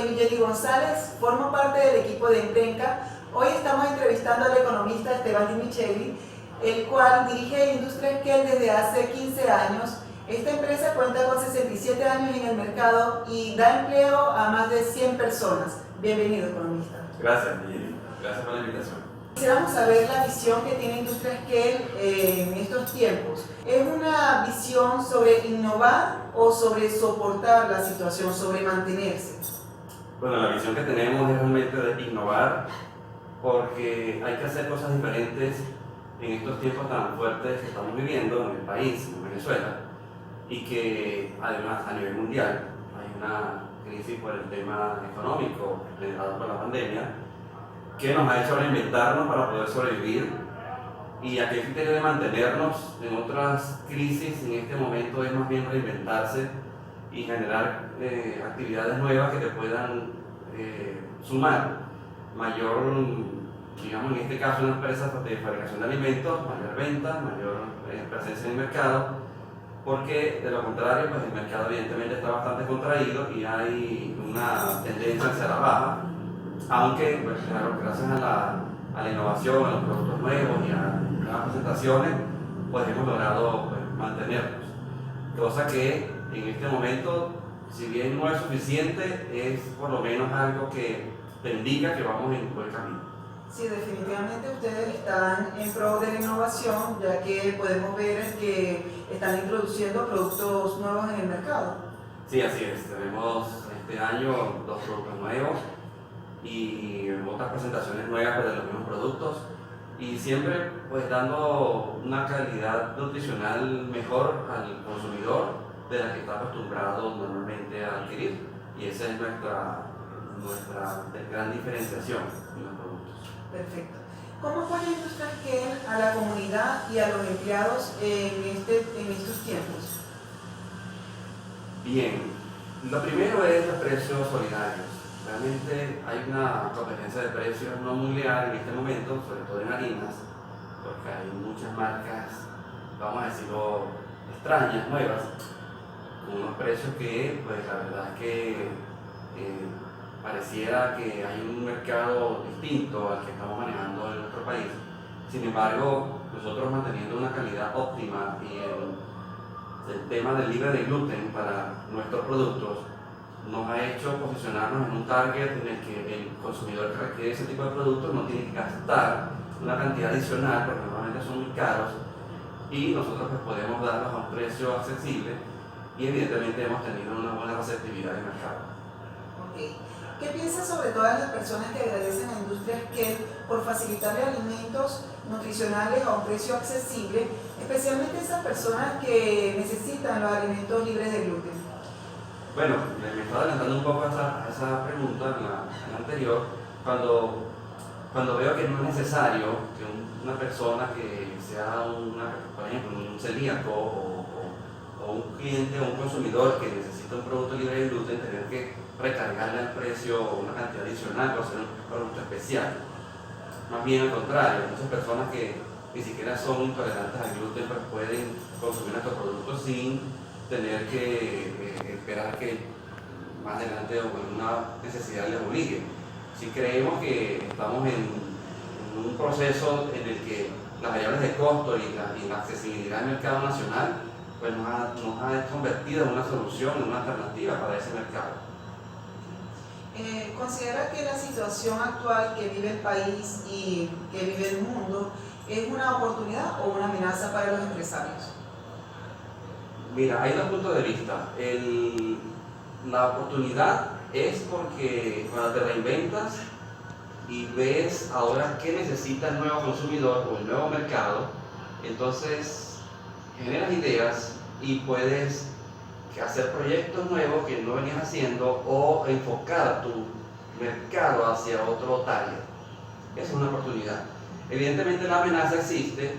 soy Jenny González, formo parte del equipo de Empenca. Hoy estamos entrevistando al economista Esteban Di Micheli, el cual dirige Industria Esquel desde hace 15 años. Esta empresa cuenta con 67 años en el mercado y da empleo a más de 100 personas. Bienvenido, economista. Gracias, Jenny. Gracias por la invitación. Quisiéramos saber la visión que tiene Industria Esquel en estos tiempos. ¿Es una visión sobre innovar o sobre soportar la situación, sobre mantenerse? Bueno, la visión que tenemos es realmente de innovar, porque hay que hacer cosas diferentes en estos tiempos tan fuertes que estamos viviendo en el país, en Venezuela, y que además a nivel mundial hay una crisis por el tema económico generado por la pandemia, que nos ha hecho reinventarnos para poder sobrevivir. Y aquel criterio de mantenernos en otras crisis en este momento es más bien reinventarse y generar actividades nuevas que te puedan sumar mayor, digamos en este caso una empresa de fabricación de alimentos, mayor venta, mayor presencia en el mercado, porque de lo contrario pues el mercado evidentemente está bastante contraído y hay una tendencia hacia la baja, aunque pues, claro, gracias a la innovación, a los productos nuevos y a nuevas presentaciones, pues hemos logrado pues, mantenernos. Cosa que en este momento, si bien no es suficiente, es por lo menos algo que te indica que vamos en buen camino. Sí, definitivamente ustedes están en pro de la innovación, ya que podemos ver que están introduciendo productos nuevos en el mercado. Sí, así es. Tenemos este año 2 productos nuevos y otras presentaciones nuevas de los mismos productos, y siempre pues dando una calidad nutricional mejor al consumidor de la que está acostumbrado normalmente a adquirir, y esa es nuestra gran diferenciación en los productos. Perfecto. ¿Cómo apoya Industria Esquel a la comunidad y a los empleados en estos tiempos? Bien, lo primero es los precios solidarios. Realmente hay una competencia de precios no muy leal en este momento, sobre todo en harinas, porque hay muchas marcas, vamos a decirlo, extrañas, nuevas, con unos precios que, pues la verdad es que pareciera que hay un mercado distinto al que estamos manejando en nuestro país. Sin embargo, nosotros manteniendo una calidad óptima y el tema del libre de gluten para nuestros productos nos ha hecho posicionarnos en un target en el que el consumidor que requiere ese tipo de productos no tiene que gastar una cantidad adicional, porque normalmente son muy caros, y nosotros pues podemos darlos a un precio accesible, y evidentemente hemos tenido una buena receptividad del mercado. Okay. ¿Qué piensas sobre todas las personas que agradecen a Industria Esquel por facilitarle alimentos nutricionales a un precio accesible, especialmente esas personas que necesitan los alimentos libres de gluten? Bueno, me estaba adelantando un poco a esa pregunta, en la anterior, cuando veo que no es necesario que una persona que sea, por ejemplo, un celíaco o un cliente o un consumidor que necesita un producto libre de gluten, tener que recargarle al precio una cantidad adicional o hacer un producto especial. Más bien al contrario, muchas personas que ni siquiera son intolerantes al gluten pues pueden consumir nuestros productos sin tener que esperar que más adelante una necesidad les obligue. Si creemos que estamos en un proceso en el que las variables de costo y la accesibilidad al mercado nacional pues nos ha convertido en una solución, en una alternativa para ese mercado. ¿Considera que la situación actual que vive el país y que vive el mundo es una oportunidad o una amenaza para los empresarios? Mira, hay dos puntos de vista. La oportunidad es porque cuando te reinventas y ves ahora qué necesita el nuevo consumidor o el nuevo mercado, entonces generas ideas y puedes hacer proyectos nuevos que no venías haciendo o enfocar tu mercado hacia otro target. Esa es una oportunidad. Evidentemente la amenaza existe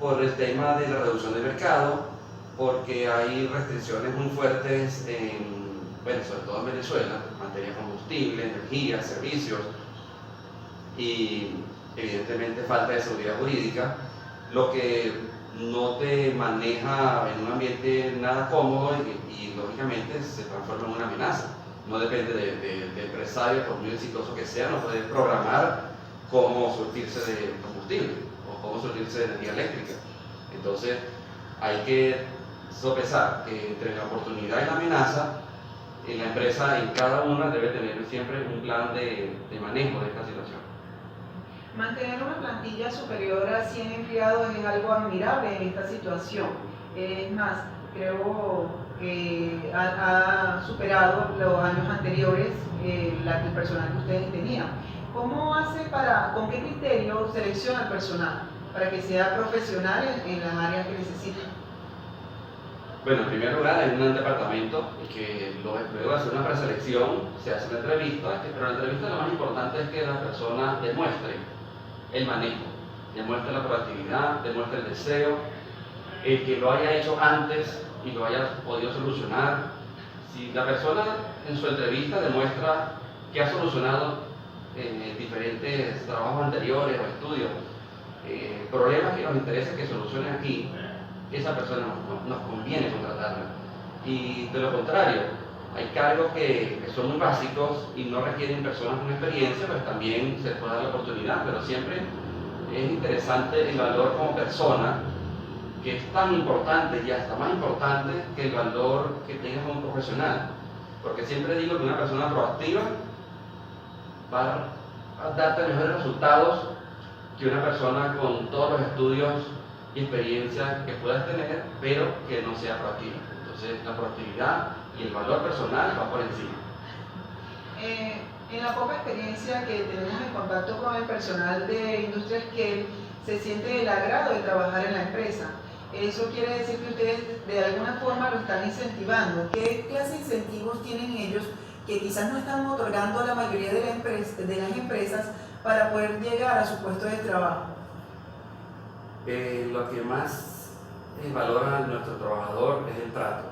por el tema de la reducción del mercado, porque hay restricciones muy fuertes sobre todo en Venezuela, en materia de combustible, energía, servicios, y evidentemente falta de seguridad jurídica, lo que no te maneja en un ambiente nada cómodo y lógicamente se transforma en una amenaza. no depende de empresario, por muy exitoso que sea, no puede programar cómo surtirse de combustible o cómo surtirse de energía eléctrica. Entonces hay que sopesar que entre la oportunidad y la amenaza, la empresa en cada una debe tener siempre un plan de manejo de esta situación. Mantener una plantilla superior a 100 empleados es algo admirable en esta situación. Es más, creo que ha superado los años anteriores el personal que ustedes tenían. ¿Cómo hace con qué criterio selecciona el personal para que sea profesional en las áreas que necesita? Bueno, en primer lugar hay un departamento que luego de hacer una preselección se hace una entrevista, pero la entrevista lo más importante es que la persona demuestre el manejo, demuestre la proactividad, demuestre el deseo, el que lo haya hecho antes y lo haya podido solucionar. Si la persona en su entrevista demuestra que ha solucionado en diferentes trabajos anteriores o estudios problemas que nos interesa que solucionen aquí, esa persona nos conviene contratarla. Y de lo contrario, hay cargos que son muy básicos y no requieren personas con experiencia, pues también se les puede dar la oportunidad, pero siempre es interesante el valor como persona, que es tan importante y hasta más importante que el valor que tengas como profesional. Porque siempre digo que una persona proactiva va a darte mejores resultados que una persona con todos los estudios y experiencia que puedas tener, pero que no sea proactiva. Entonces, la proactividad y el valor personal va por encima. En la poca experiencia que tenemos en contacto con el personal de Industrias que se siente el agrado de trabajar en la empresa. Eso quiere decir que ustedes de alguna forma lo están incentivando. ¿Qué clase de incentivos tienen ellos que quizás no están otorgando a la mayoría de las empresas para poder llegar a su puesto de trabajo? Lo que más valora nuestro trabajador es el trato.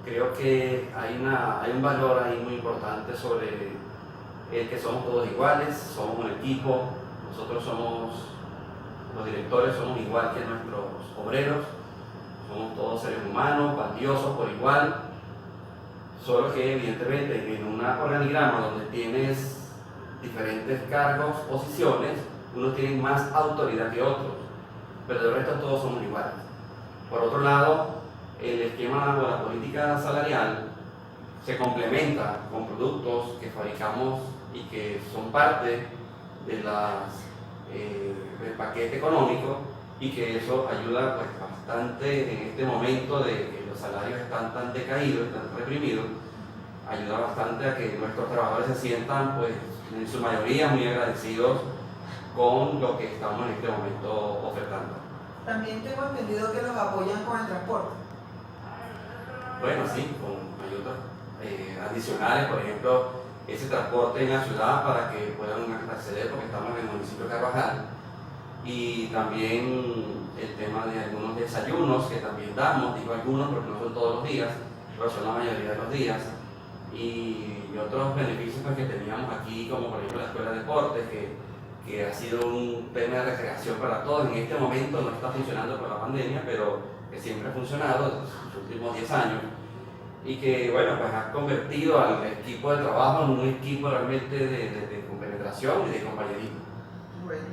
Creo que hay un valor ahí muy importante sobre el que somos todos iguales, somos un equipo, nosotros los directores somos igual que nuestros obreros, somos todos seres humanos, valiosos por igual, solo que evidentemente en un organigrama donde tienes diferentes cargos, posiciones, unos tienen más autoridad que otros, pero de resto todos somos iguales. Por otro lado, el esquema o la política salarial se complementa con productos que fabricamos y que son parte del paquete económico, y que eso ayuda pues, bastante en este momento de que los salarios están tan decaídos, tan reprimidos, ayuda bastante a que nuestros trabajadores se sientan pues, en su mayoría muy agradecidos con lo que estamos en este momento ofertando. También tengo entendido que los apoyan con el transporte. Bueno, sí, con ayudas adicionales, por ejemplo, ese transporte en la ciudad para que puedan acceder, porque estamos en el municipio de Carvajal, y también el tema de algunos desayunos que también damos, digo algunos porque no son todos los días, pero son la mayoría de los días, y otros beneficios pues, que teníamos aquí, como por ejemplo la escuela de deportes, que ha sido un tema de recreación para todos. En este momento no está funcionando por la pandemia, pero que siempre ha funcionado en los últimos 10 años, y que bueno, pues ha convertido al equipo de trabajo en un equipo realmente de compenetración y de compañerismo. Bueno,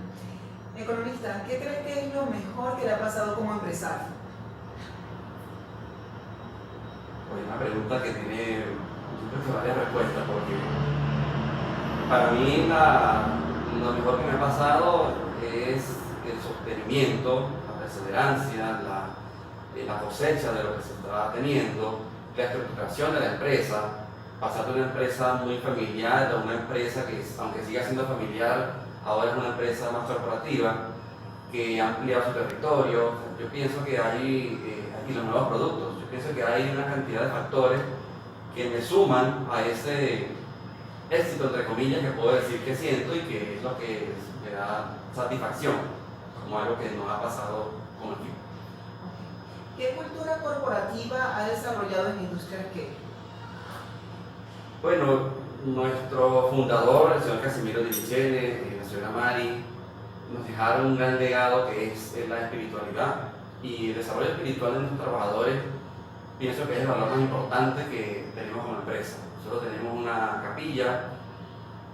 economista, ¿qué cree que es lo mejor que le ha pasado como empresario? Pues una pregunta que tiene varias respuestas, porque para mí lo mejor que me ha pasado es el sostenimiento, la perseverancia, la cosecha de lo que se está teniendo, la estructuración de la empresa, pasar de una empresa muy familiar a una empresa que, aunque siga siendo familiar, ahora es una empresa más corporativa, que ha ampliado su territorio. Yo pienso que hay los nuevos productos, yo pienso que hay una cantidad de factores que me suman a ese éxito, entre comillas, que puedo decir que siento y que es lo que me da satisfacción, como algo que nos ha pasado como equipo. ¿Qué cultura corporativa ha desarrollado en Industrias que? Bueno, nuestro fundador, el señor Casimiro Di Michele, y la señora Mari, nos dejaron un gran legado que es la espiritualidad, y el desarrollo espiritual de nuestros trabajadores pienso que es el valor más importante que tenemos como empresa. Nosotros tenemos una capilla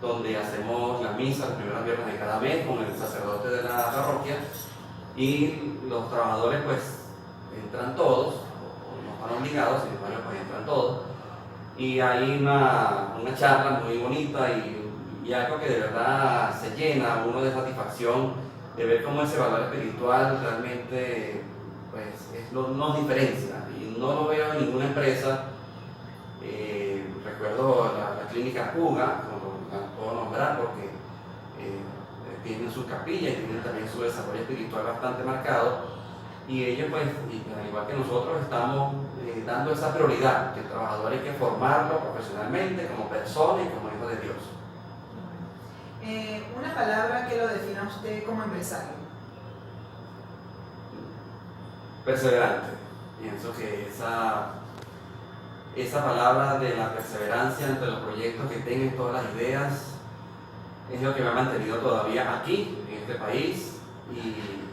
donde hacemos la misa los primeros viernes de cada mes con el sacerdote de la parroquia, y los trabajadores pues entran todos, o no están obligados, sin embargo pues entran todos, y hay una charla muy bonita y algo que de verdad se llena uno de satisfacción de ver cómo ese valor espiritual realmente pues, nos diferencia, y no lo veo en ninguna empresa. Recuerdo la clínica Puga, como la puedo nombrar porque tienen su capilla y tienen también su desarrollo espiritual bastante marcado, y ellos pues, al igual que nosotros, estamos dando esa prioridad, que el trabajador hay que formarlo profesionalmente como persona y como hijo de Dios. Una palabra que lo defina a usted como empresario. Perseverante. Pienso que esa palabra de la perseverancia entre los proyectos que tengan, todas las ideas, es lo que me ha mantenido todavía aquí, en este país, y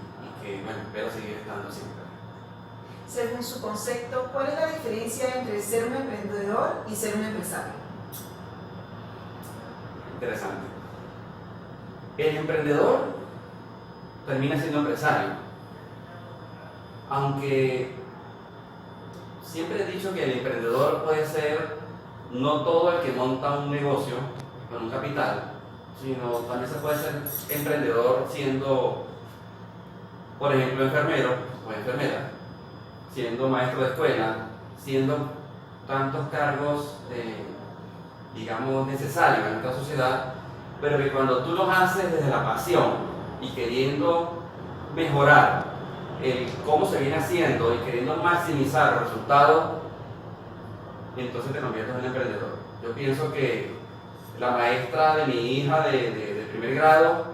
que bueno, espero seguir estando siempre. Según su concepto, ¿cuál es la diferencia entre ser un emprendedor y ser un empresario? Interesante. El emprendedor termina siendo empresario, aunque siempre he dicho que el emprendedor puede ser no todo el que monta un negocio con un capital, sino también se puede ser emprendedor siendo, por ejemplo, enfermero o enfermera, siendo maestro de escuela, siendo tantos cargos, digamos, necesarios en nuestra sociedad, pero que cuando tú los haces desde la pasión y queriendo mejorar cómo se viene haciendo y queriendo maximizar los resultados, entonces te conviertes en un emprendedor. Yo pienso que la maestra de mi hija de primer grado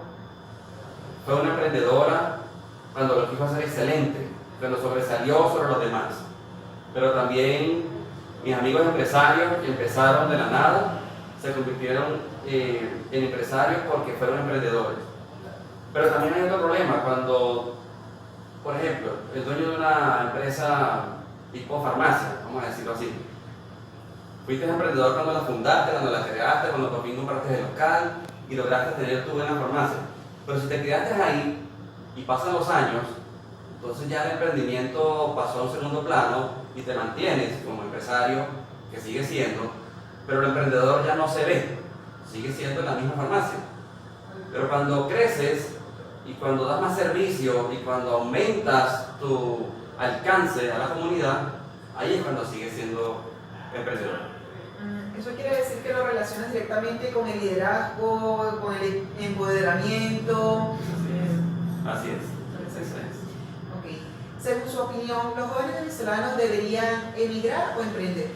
fue una emprendedora cuando lo quiso hacer excelente, cuando sobresalió sobre los demás. Pero también mis amigos empresarios que empezaron de la nada se convirtieron en empresarios porque fueron emprendedores. Pero también hay otro problema, cuando, por ejemplo, el dueño de una empresa tipo farmacia, vamos a decirlo así, fuiste emprendedor cuando la fundaste, cuando la creaste, cuando por fin compraste el local y lograste tener tu buena farmacia. Pero si te quedaste ahí y pasan los años, entonces ya el emprendimiento pasó a un segundo plano y te mantienes como empresario, que sigue siendo, pero el emprendedor ya no se ve, sigue siendo en la misma farmacia. Pero cuando creces y cuando das más servicio y cuando aumentas tu alcance a la comunidad, ahí es cuando sigues siendo emprendedor. Eso quiere decir que lo relacionas directamente con el liderazgo, con el empoderamiento. Así es. Ok. Según su opinión, ¿los jóvenes venezolanos deberían emigrar o emprender?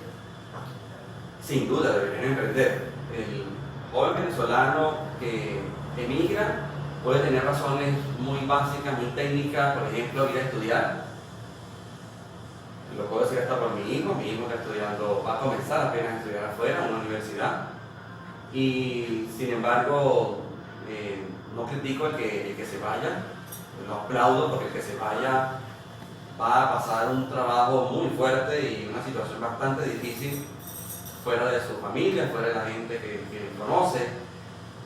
Sin duda deberían emprender. El joven venezolano que emigra puede tener razones muy básicas, muy técnicas, por ejemplo, ir a estudiar. Lo puedo decir hasta por mi hijo está estudiando, va a comenzar apenas a estudiar afuera, en una universidad, y sin embargo no critico el que se vaya, lo aplaudo porque el que se vaya va a pasar un trabajo muy fuerte y una situación bastante difícil fuera de su familia, fuera de la gente que conoce,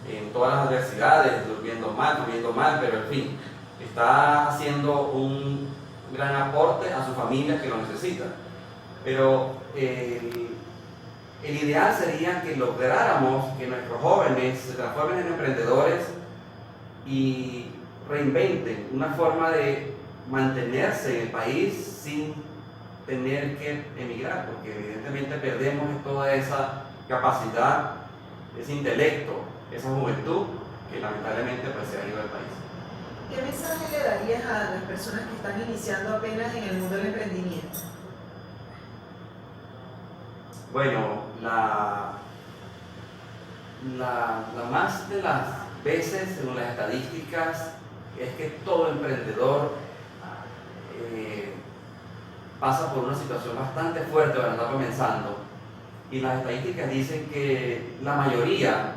en todas las adversidades, durmiendo mal, comiendo mal, pero en fin, está haciendo un gran aporte a su familia que lo necesita. Pero el ideal sería que lográramos que nuestros jóvenes se transformen en emprendedores y reinventen una forma de mantenerse en el país sin tener que emigrar, porque evidentemente perdemos toda esa capacidad, ese intelecto, esa juventud que lamentablemente pues, se ha ido del país. ¿Qué mensaje le darías a las personas que están iniciando apenas en el mundo del emprendimiento? Bueno, la más de las veces, según las estadísticas, es que todo emprendedor pasa por una situación bastante fuerte cuando está comenzando. Y las estadísticas dicen que la mayoría,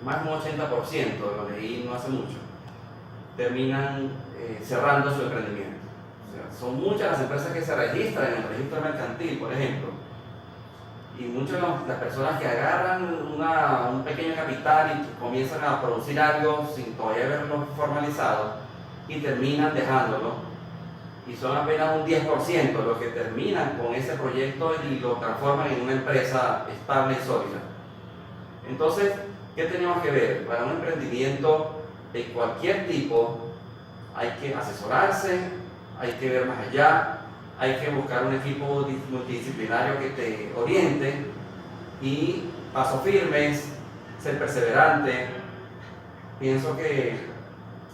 más de un 80%, lo leí no hace mucho, terminan cerrando su emprendimiento. O sea, son muchas las empresas que se registran en el registro mercantil, por ejemplo, Y muchas de las personas que agarran un pequeño capital y comienzan a producir algo sin todavía haberlo formalizado y terminan dejándolo. Y son apenas un 10% los que terminan con ese proyecto y lo transforman en una empresa estable y sólida. Entonces, ¿qué tenemos que ver? Para un emprendimiento de cualquier tipo hay que asesorarse, hay que ver más allá, hay que buscar un equipo multidisciplinario que te oriente y pasos firmes, ser perseverante. Pienso que,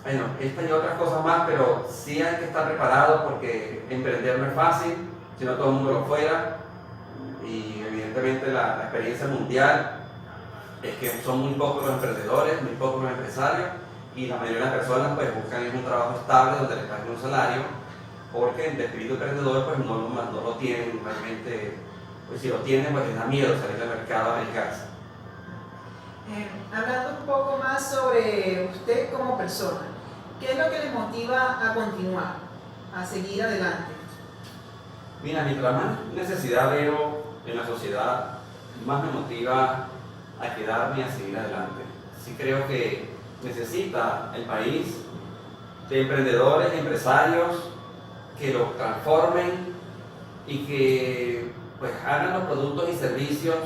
bueno, estas y otras cosas más, pero sí hay que estar preparado porque emprender no es fácil, si no todo el mundo lo fuera. Y evidentemente la experiencia mundial es que son muy pocos los emprendedores, muy pocos los empresarios, y la mayoría de las personas pues buscan un trabajo estable donde les paguen un salario, porque el espíritu emprendedor pues no lo tienen realmente, pues si lo tienen pues les da miedo salir al mercado a arriesgarse. Hablando un poco más sobre usted como persona, ¿qué es lo que le motiva a continuar, a seguir adelante? Mira, mientras más necesidad veo en la sociedad, más me motiva a quedarme y a seguir adelante. Sí creo que necesita el país de emprendedores y empresarios que lo transformen y que pues hagan los productos y servicios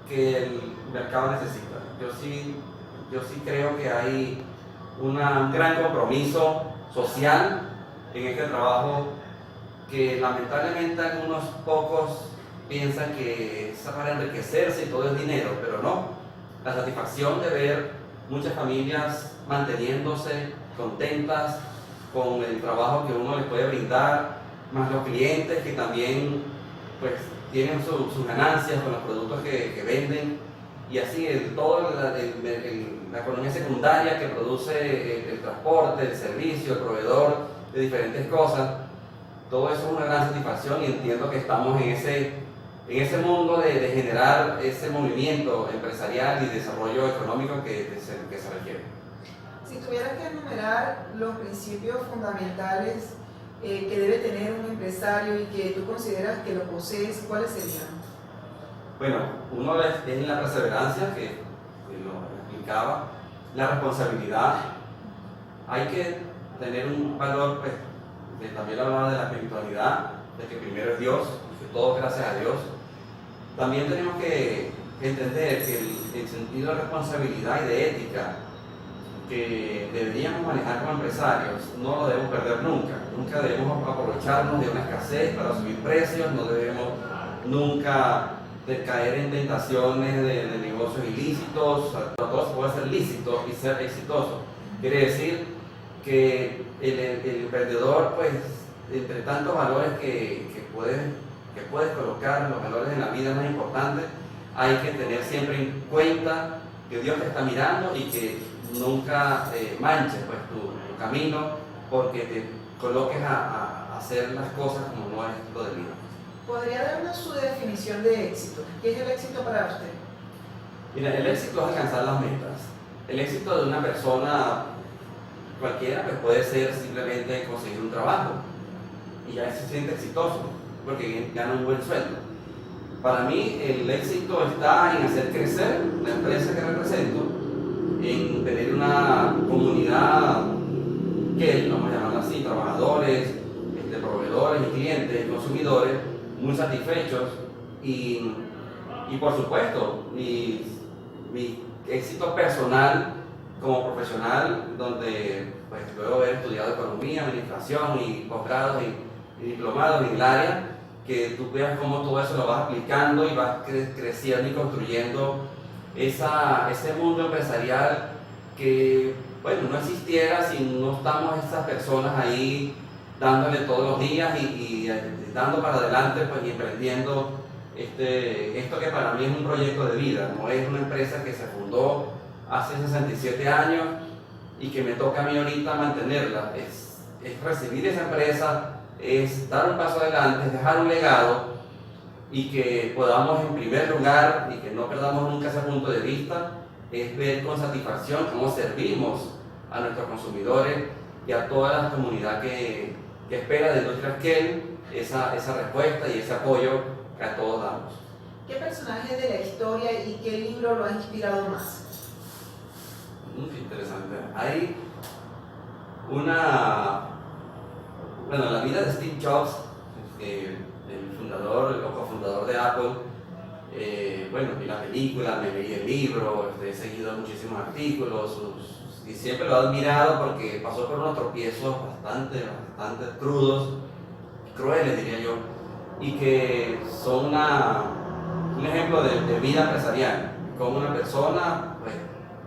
que el mercado necesita. Yo sí creo que hay un gran compromiso social en este trabajo que lamentablemente algunos pocos piensan que es para enriquecerse y todo es dinero, pero no. La satisfacción de ver muchas familias manteniéndose contentas con el trabajo que uno les puede brindar, más los clientes que también pues tienen sus ganancias con los productos que venden, y así toda la economía secundaria que produce el transporte, el servicio, el proveedor de diferentes cosas. Todo eso es una gran satisfacción y entiendo que estamos en ese mundo de generar ese movimiento empresarial y desarrollo económico que se requiere. Si tuvieras que enumerar los principios fundamentales que debe tener un empresario y que tú consideras que lo posees, ¿cuáles serían? Bueno, uno es la perseverancia, que lo explicaba, la responsabilidad. Hay que tener un valor, pues, que también hablaba de la espiritualidad, de que primero es Dios, que todo gracias a Dios. También tenemos que entender que el sentido de responsabilidad y de ética que deberíamos manejar como empresarios no lo debemos perder nunca. Nunca debemos aprovecharnos de una escasez para subir precios, no debemos nunca de caer en tentaciones de negocios ilícitos. Todo se puede ser lícito y ser exitoso. Quiere decir que el emprendedor, pues, entre tantos valores que puedes colocar, los valores en la vida más importantes, hay que tener siempre en cuenta que Dios te está mirando y que nunca manches pues, tu camino porque te coloques a hacer las cosas como no es lo debido. ¿Podría darnos su definición de éxito? ¿Qué es el éxito para usted? Mira, el éxito es alcanzar las metas. El éxito de una persona cualquiera pues, puede ser simplemente conseguir un trabajo y ya se siente exitoso porque gana un buen sueldo. Para mí el éxito está en hacer crecer la empresa que represento, en tener una comunidad que, vamos a llamarla así, trabajadores, proveedores y clientes, consumidores, muy satisfechos y por supuesto mi éxito personal como profesional, donde pues, luego de haber estudiado economía, administración y posgrados y diplomados en el área, que tú veas cómo todo eso lo vas aplicando y vas creciendo y construyendo ese mundo empresarial que, bueno, no existiera si no estamos esas personas ahí dándole todos los días y dando para adelante, pues, y emprendiendo esto que para mí es un proyecto de vida, no es una empresa que se fundó hace 67 años y que me toca a mí ahorita mantenerla, es recibir esa empresa, es dar un paso adelante, es dejar un legado y que podamos en primer lugar y que no perdamos nunca ese punto de vista, es ver con satisfacción cómo servimos a nuestros consumidores y a toda la comunidad que espera de Industrias Kell esa respuesta y ese apoyo que a todos damos. ¿Qué personaje de la historia y qué libro lo ha inspirado más? Qué interesante. Hay la vida de Steve Jobs, el fundador, el cofundador de Apple. Vi la película, me leí el libro, he seguido muchísimos artículos y siempre lo he admirado porque pasó por unos tropiezos bastante crudos, crueles diría yo, y que son un ejemplo de vida empresarial, como una persona pues,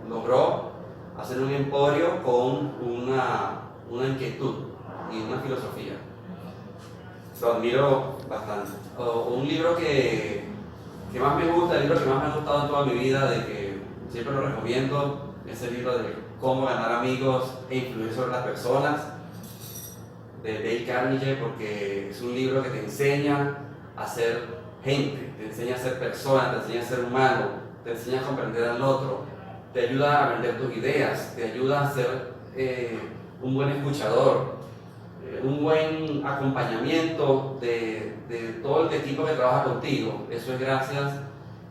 logró hacer un emporio con una inquietud y una filosofía. Lo admiro bastante. Un libro que más me gusta, el libro que más me ha gustado en toda mi vida, de que siempre lo recomiendo, es el libro de Cómo ganar amigos e influir sobre las personas, de Dale Carnegie, porque es un libro que te enseña a ser gente, te enseña a ser persona, te enseña a ser humano, te enseña a comprender al otro, te ayuda a vender tus ideas, te ayuda a ser un buen escuchador, un buen acompañamiento de todo el equipo que trabaja contigo. Eso es gracias,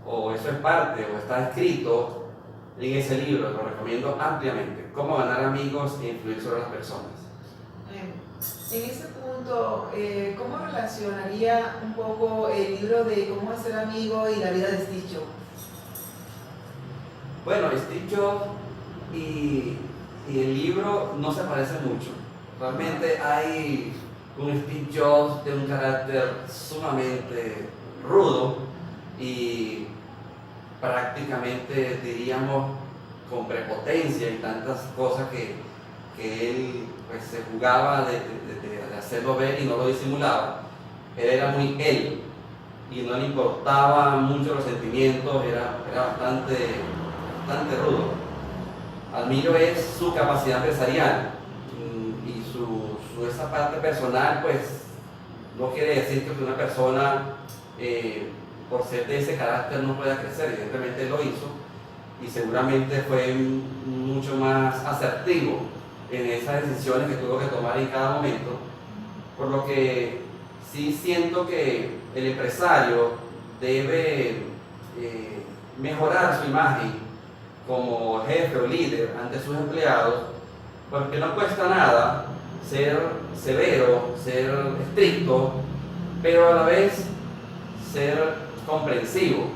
o eso es parte, o está escrito en ese libro. Lo recomiendo ampliamente. Cómo ganar amigos e influir sobre las personas. En ese punto, ¿cómo relacionaría un poco el libro de Cómo hacer amigo y la vida de Steve Jobs? Bueno, Steve Jobs y el libro no se parecen mucho. Realmente hay un Steve Jobs de un carácter sumamente rudo y prácticamente diríamos con prepotencia y tantas cosas que él pues, se jugaba de hacerlo ver y no lo disimulaba. Él era muy él y no le importaba mucho los sentimientos, era bastante rudo. Admiro es su capacidad empresarial y esa parte personal, pues no quiere decir que una persona por ser de ese carácter no pueda crecer. Evidentemente lo hizo y seguramente fue mucho más asertivo en esas decisiones que tuvo que tomar en cada momento, por lo que sí siento que el empresario debe mejorar su imagen como jefe o líder ante sus empleados, porque no cuesta nada ser severo, ser estricto, pero a la vez ser comprensivo,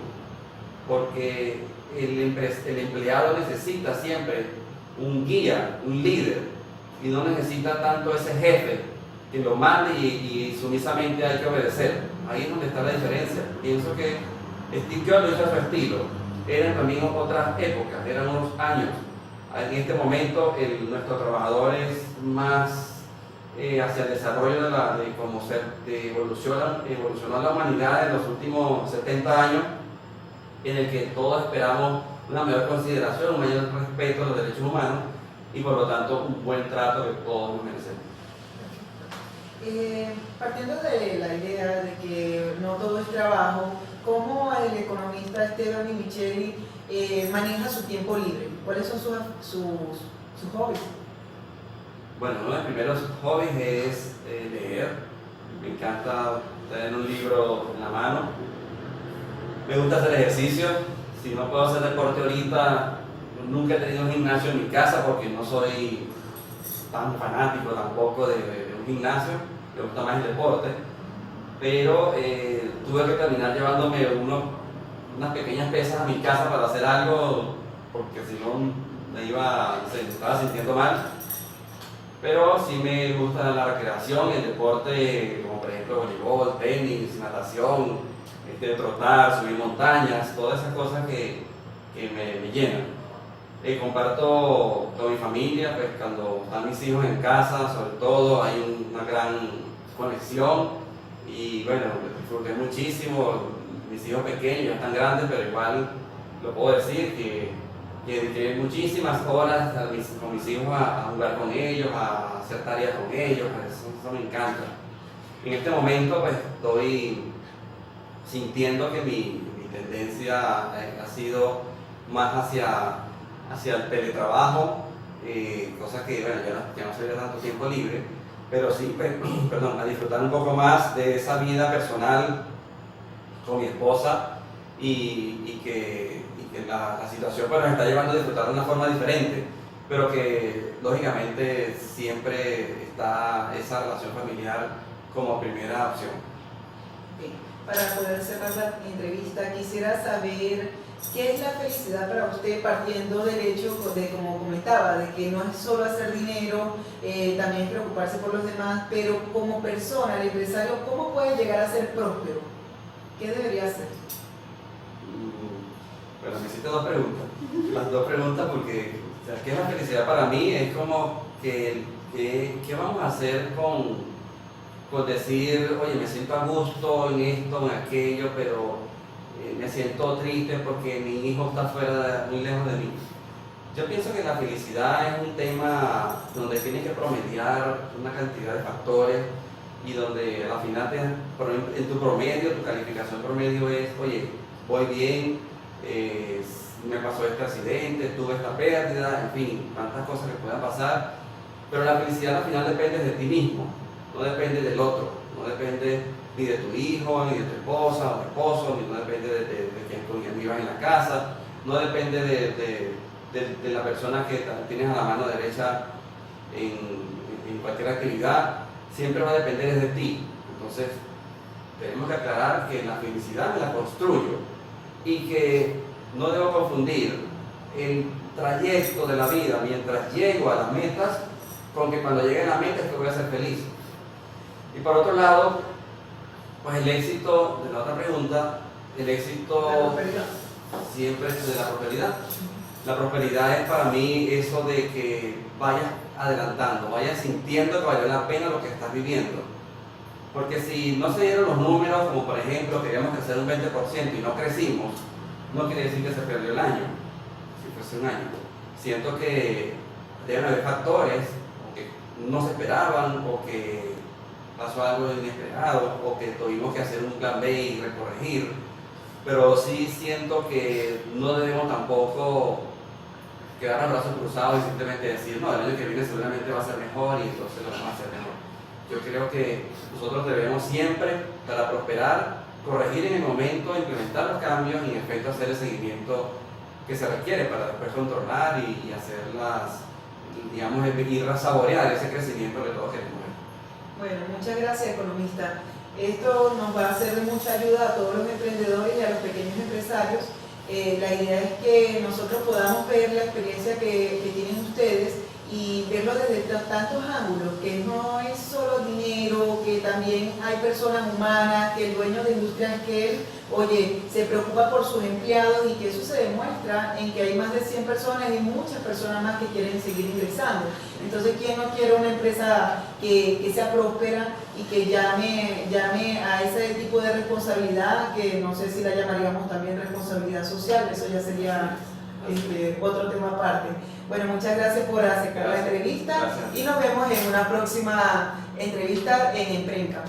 porque el empleado necesita siempre un guía, un líder, y no necesita tanto ese jefe que lo mande y sumisamente hay que obedecer. Ahí es donde está la diferencia. Pienso que Steve Jobs lo hizo a su estilo. Eran también otras épocas, eran unos años. En este momento nuestro trabajador es más hacia el desarrollo de cómo evolucionó la humanidad en los últimos 70 años, en el que todos esperamos una mayor consideración, un mayor respeto a los derechos humanos y por lo tanto un buen trato que todos nos merecemos. Partiendo de la idea de que no todo es trabajo, ¿cómo el economista Esteban Dimicheli maneja su tiempo libre? ¿Cuáles son sus hobbies? Bueno, uno de mis primeros hobbies es leer. Me encanta tener un libro en la mano. Me gusta hacer ejercicio. Si no puedo hacer deporte ahorita, nunca he tenido un gimnasio en mi casa porque no soy tan fanático tampoco de un gimnasio. Me gusta más el deporte. Pero tuve que terminar llevándome unas pequeñas pesas a mi casa para hacer algo, porque si no me estaba sintiendo mal. Pero sí me gusta la recreación, el deporte, como por ejemplo voleibol, tenis, natación, trotar, subir montañas, todas esas cosas que me llenan. Comparto con mi familia, pues cuando están mis hijos en casa, sobre todo, hay una gran conexión y bueno, disfruté muchísimo. Mis hijos pequeños ya están grandes, pero igual lo puedo decir que dediqué muchísimas horas con mis hijos a jugar con ellos, a hacer tareas con ellos, eso me encanta. En este momento pues estoy sintiendo que mi tendencia ha sido más hacia el teletrabajo, cosa que bueno, ya no soy de tanto tiempo libre, pero sí, pues, a disfrutar un poco más de esa vida personal con mi esposa y que la situación pues, nos está llevando a disfrutar de una forma diferente, pero que lógicamente siempre está esa relación familiar como primera opción. Bien, para poder cerrar la entrevista, quisiera saber qué es la felicidad para usted, partiendo del hecho de, como comentaba, de que no es solo hacer dinero, también es preocuparse por los demás, pero como persona, el empresario, ¿cómo puede llegar a ser próspero? ¿Qué debería hacer? Bueno, me hiciste dos preguntas. Las dos preguntas porque, o sea, ¿qué es la felicidad para mí? Es como que, ¿qué vamos a hacer con decir, oye, me siento a gusto en esto, en aquello, pero me siento triste porque mi hijo está fuera, muy lejos de mí? Yo pienso que la felicidad es un tema donde tienes que promediar una cantidad de factores y donde al final en tu promedio, tu calificación promedio es, oye, voy bien, me pasó este accidente, tuve esta pérdida, en fin, tantas cosas que puedan pasar, pero la felicidad al final depende de ti mismo, no depende del otro, no depende ni de tu hijo, ni de tu esposa o tu esposo, ni no depende con quien vivas en la casa, no depende de la persona que tienes a la mano derecha en cualquier actividad, siempre va a depender de ti. Entonces, tenemos que aclarar que la felicidad me la construyo y que no debo confundir el trayecto de la vida mientras llego a las metas con que cuando llegue a la meta es que voy a ser feliz. Y por otro lado, pues el éxito, de la otra pregunta, el éxito siempre es de la prosperidad. La prosperidad es para mí eso de que vayas adelantando, vayas sintiendo que vale la pena lo que estás viviendo. Porque si no se dieron los números, como por ejemplo queríamos crecer un 20% y no crecimos, no quiere decir que se perdió el año, si fuese un año. Siento que deben haber factores que no se esperaban o que pasó algo inesperado o que tuvimos que hacer un plan B y recorregir, pero sí siento que no debemos tampoco quedar a brazos cruzados y simplemente decir, no, el año que viene seguramente va a ser mejor y entonces lo vamos a hacer mejor. Yo creo que nosotros debemos siempre, para prosperar, corregir en el momento, implementar los cambios y en efecto hacer el seguimiento que se requiere para después controlar y hacer digamos, ir a saborear ese crecimiento que todos queremos ver. Bueno, muchas gracias, economista. Esto nos va a ser de mucha ayuda a todos los emprendedores y a los pequeños empresarios. La idea es que nosotros podamos ver la experiencia que tienen ustedes y verlo desde tantos ángulos, que no es solo dinero, que también hay personas humanas, que el dueño de industria es que él, oye, se preocupa por sus empleados y que eso se demuestra en que hay más de 100 personas y muchas personas más que quieren seguir ingresando. Entonces, ¿quién no quiere una empresa que sea próspera y que llame a ese tipo de responsabilidad, que no sé si la llamaríamos también responsabilidad social? Eso ya sería otro tema aparte. Bueno, muchas gracias por aceptar la entrevista. Gracias. Y nos vemos en una próxima entrevista en Emprenca.